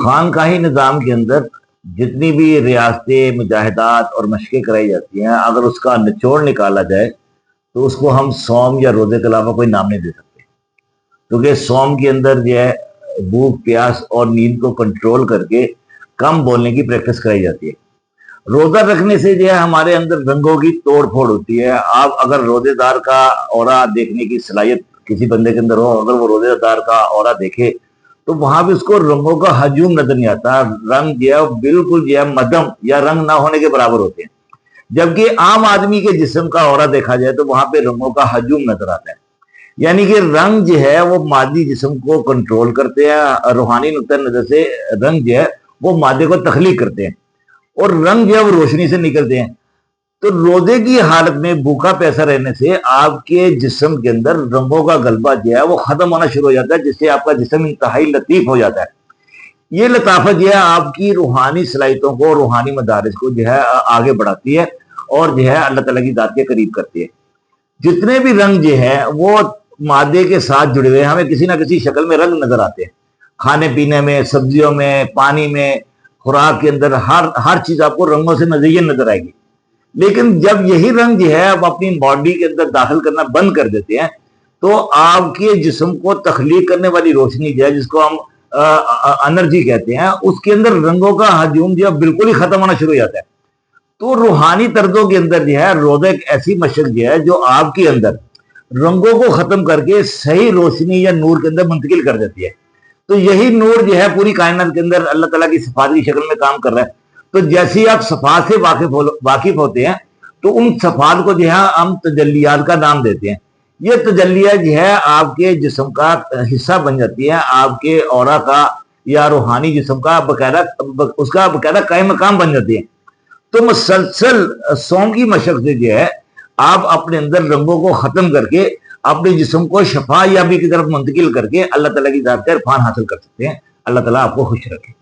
خانقاہی نظام کے اندر جتنی بھی ریاستیں مجاہدات اور مشقیں کرائی جاتی ہیں، اگر اس کا نچوڑ نکالا جائے تو اس کو ہم سوم یا روزے کے علاوہ کوئی نام نہیں دے سکتے، کیونکہ سوم کے اندر جو ہے بھوک پیاس اور نیند کو کنٹرول کر کے کم بولنے کی پریکٹس کرائی جاتی ہے۔ روزہ رکھنے سے جو ہے ہمارے اندر رنگوں کی توڑ پھوڑ ہوتی ہے۔ آپ اگر روزے دار کا اورا دیکھنے کی صلاحیت کسی بندے کے اندر ہو، اگر وہ روزے دار کا اورا دیکھے تو وہاں بھی اس کو رنگوں کا ہجوم نظر نہیں آتا، رنگ جو ہے بالکل جو ہے مدھم یا رنگ نہ ہونے کے برابر ہوتے ہیں، جبکہ عام آدمی کے جسم کا اورا دیکھا جائے تو وہاں پہ رنگوں کا ہجوم نظر آتا ہے۔ یعنی کہ رنگ جو ہے وہ مادی جسم کو کنٹرول کرتے ہیں، روحانی نقطہ نظر سے رنگ جو ہے وہ مادے کو تخلیق کرتے ہیں، اور رنگ جو ہے وہ روشنی سے نکلتے ہیں۔ تو روزے کی حالت میں بھوکا پیسا رہنے سے آپ کے جسم کے اندر رنگوں کا غلبہ جو ہے وہ ختم ہونا شروع ہو جاتا ہے، جس سے آپ کا جسم انتہائی لطیف ہو جاتا ہے۔ یہ لطافت جو ہے آپ کی روحانی صلاحیتوں کو، روحانی مدارس کو جو ہے آگے بڑھاتی ہے اور جو ہے اللہ تعالیٰ کی ذات کے قریب کرتی ہے۔ جتنے بھی رنگ جو ہے وہ مادے کے ساتھ جڑے ہوئے، ہمیں کسی نہ کسی شکل میں رنگ نظر آتے ہیں، کھانے پینے میں، سبزیوں میں، پانی میں، خوراک کے اندر، ہر چیز آپ کو رنگوں سے مزین نظر آئے گی۔ لیکن جب یہی رنگ جو ہے آپ اپنی باڈی کے اندر داخل کرنا بند کر دیتے ہیں تو آپ کے جسم کو تخلیق کرنے والی روشنی جو ہے، جس کو ہم انرجی کہتے ہیں، اس کے اندر رنگوں کا ہجوم جو ہے بالکل ہی ختم ہونا شروع ہو جاتا ہے۔ تو روحانی طرزوں کے اندر جو ہے روزہ ایک ایسی مشق جو ہے جو آپ کے اندر رنگوں کو ختم کر کے صحیح روشنی یا نور کے اندر منتقل کر دیتی ہے۔ تو یہی نور جو ہے پوری کائنات کے اندر اللہ تعالیٰ کی صفات کی شکل میں کام کر رہا ہے۔ تو جیسے آپ صفات سے واقف ہوتے ہیں تو ان صفات کو جو ہے ہم تجلیات کا نام دیتے ہیں۔ یہ تجلیات جو ہے آپ کے جسم کا حصہ بن جاتی ہے، آپ کے اورا کا یا روحانی جسم کا باقاعدہ قائم مقام بن جاتی ہے۔ تو مسلسل سوم کی مشق سے جو ہے آپ اپنے اندر رنگوں کو ختم کر کے اپنے جسم کو شفا یابی کی طرف منتقل کر کے اللہ تعالیٰ کی ذات کا عرفان حاصل کر سکتے ہیں۔ اللہ تعالیٰ آپ کو خوش رکھے۔